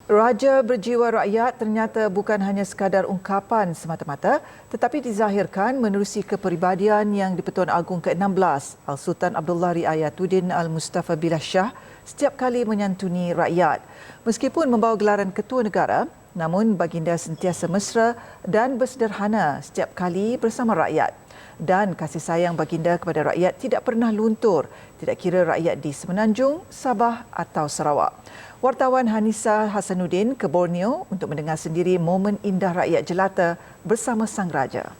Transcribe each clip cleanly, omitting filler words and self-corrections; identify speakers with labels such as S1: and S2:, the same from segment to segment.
S1: Raja berjiwa rakyat ternyata bukan hanya sekadar ungkapan semata-mata tetapi dizahirkan menerusi kepribadian yang di-Pertuan Agong ke-16 Al-Sultan Abdullah Riayatuddin Al-Mustafa Billah Shah setiap kali menyantuni rakyat. Meskipun membawa gelaran ketua negara, namun baginda sentiasa mesra dan bersederhana setiap kali bersama rakyat. Dan kasih sayang baginda kepada rakyat tidak pernah luntur, tidak kira rakyat di Semenanjung, Sabah atau Sarawak. Wartawan Hanisa Hasanuddin ke Borneo untuk mendengar sendiri momen indah rakyat jelata bersama Sang Raja.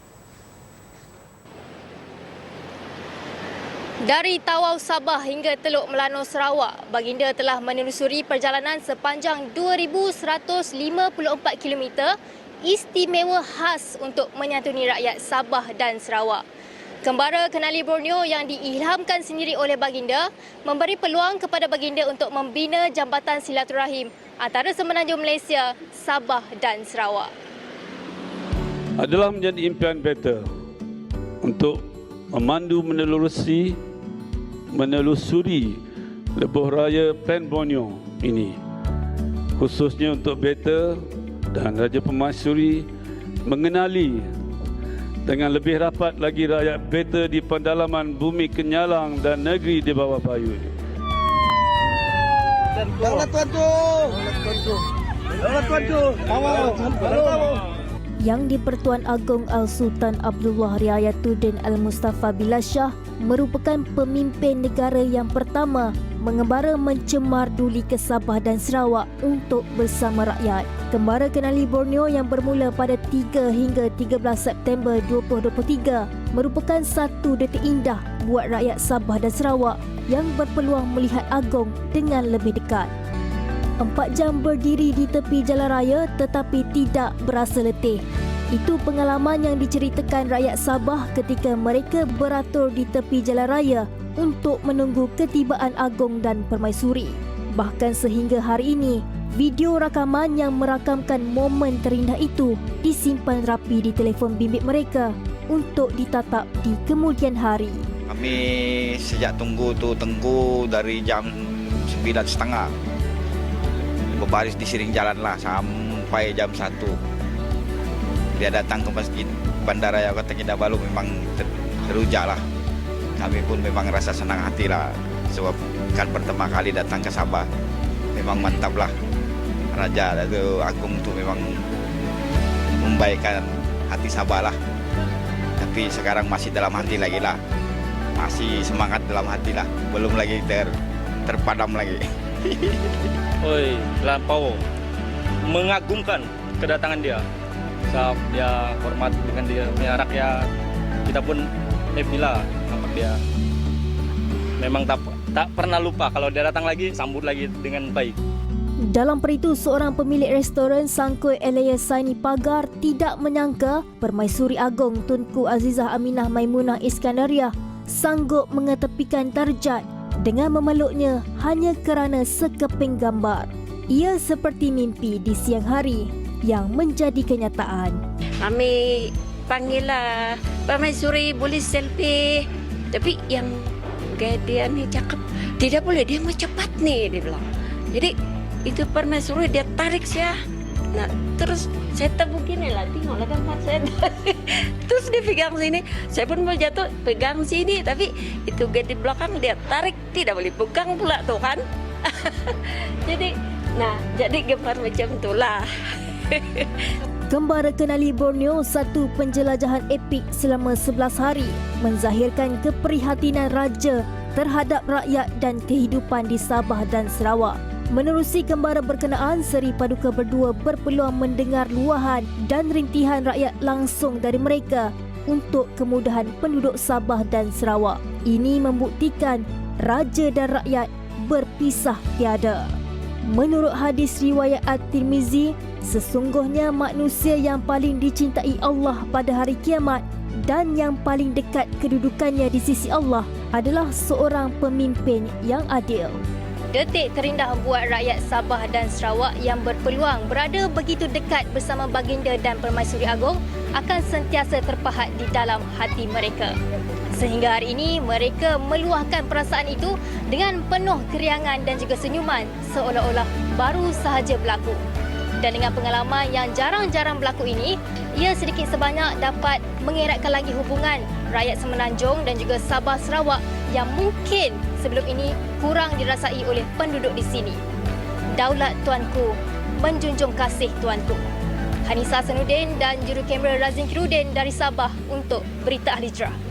S2: Dari Tawau Sabah hingga Teluk Melanur Sarawak, baginda telah menelusuri perjalanan sepanjang 2,154 km istimewa khas untuk menyantuni rakyat Sabah dan Sarawak. Kembara Kenali Borneo yang diilhamkan sendiri oleh baginda memberi peluang kepada baginda untuk membina jambatan silaturahim antara Semenanjung Malaysia, Sabah dan Sarawak.
S3: Adalah menjadi impian beta untuk memandu menelusuri lebuh raya Pen Borneo ini, khususnya untuk beta dan Raja Permaisuri mengenali dengan lebih rapat lagi rakyat beta di pendalaman bumi Kenyalang dan negeri di bawah Payut.
S4: Daulat Tuanku! Daulat Tuanku!
S5: Yang di-Pertuan Agong Al-Sultan Abdullah Riayatuddin Al-Mustafa Billah Shah merupakan pemimpin negara yang pertama mengembara mencemar duli ke Sabah dan Sarawak untuk bersama rakyat. Kembara Kenali Borneo yang bermula pada 3 hingga 13 September 2023 merupakan satu detik indah buat rakyat Sabah dan Sarawak yang berpeluang melihat Agong dengan lebih dekat. 4 jam berdiri di tepi jalan raya tetapi tidak berasa letih. Itu pengalaman yang diceritakan rakyat Sabah ketika mereka beratur di tepi jalan raya untuk menunggu ketibaan Agong dan Permaisuri. Bahkan sehingga hari ini, video rakaman yang merakamkan momen terindah itu disimpan rapi di telefon bimbit mereka untuk ditatap di kemudian hari.
S6: Kami sejak tunggu dari jam 9.30. Berbaris di siring jalan lah sampai jam 1. Dia datang ke masjid Bandara yang Kota Kinabalu memang teruja lah. Kami pun memang rasa senang hati lah. Sebab kan pertama kali datang ke Sabah. Memang mantap lah. Raja itu Agung tu memang membaikkan hati Sabah lah. Tapi sekarang masih dalam hati lagi lah. Masih semangat dalam hati lah. Belum lagi terpadam lagi.
S7: Oi, lampau mengagumkan kedatangan dia. Sebab dia hormat dengan dia punya rakyat. Kita pun happy lah nampak dia. Memang tak pernah lupa kalau dia datang lagi, sambut lagi dengan baik.
S5: Dalam peritu, seorang pemilik restoran Sangkoi Elias Saini Pagar tidak menyangka Permaisuri Agong Tunku Azizah Aminah Maimunah Iskandariah sanggup mengetepikan darjat dengan memeluknya hanya kerana sekeping gambar. Ia seperti mimpi di siang hari yang menjadi kenyataan.
S8: Kami panggillah Permaisuri boleh selfie. Tapi yang dia ni cakap tidak boleh, dia mau cepat ni, dia bilang. Jadi itu Permaisuri dia tarik saya. Nah, terus saya tepuk gini lah, tengoklah gambar saya. Terus dia pegang sini, saya pun mau jatuh, pegang sini, tapi itu gate di belakang dia tarik, tidak boleh pegang pula tuh kan. Jadi gambar macam itulah.
S5: Kembara Kenali Borneo, satu penjelajahan epik selama 11 hari menzahirkan keprihatinan raja terhadap rakyat dan kehidupan di Sabah dan Sarawak. Menerusi kembara berkenaan, Seri Paduka berdua berpeluang mendengar luahan dan rintihan rakyat langsung dari mereka untuk kemudahan penduduk Sabah dan Sarawak. Ini membuktikan raja dan rakyat berpisah tiada. Menurut hadis riwayat At-Tirmizi, sesungguhnya manusia yang paling dicintai Allah pada hari kiamat dan yang paling dekat kedudukannya di sisi Allah adalah seorang pemimpin yang adil.
S2: Detik terindah buat rakyat Sabah dan Sarawak yang berpeluang berada begitu dekat bersama baginda dan Permaisuri Agong akan sentiasa terpahat di dalam hati mereka. Sehingga hari ini mereka meluahkan perasaan itu dengan penuh keriangan dan juga senyuman seolah-olah baru sahaja berlaku. Dan dengan pengalaman yang jarang-jarang berlaku ini, ia sedikit sebanyak dapat mengeratkan lagi hubungan rakyat Semenanjung dan juga Sabah Sarawak yang mungkin sebelum ini kurang dirasai oleh penduduk di sini. Daulat tuanku, menjunjung kasih tuanku. Hanisa Hasanuddin dan juru kamera Razin Kirudin dari Sabah untuk Berita Ahli Cerah.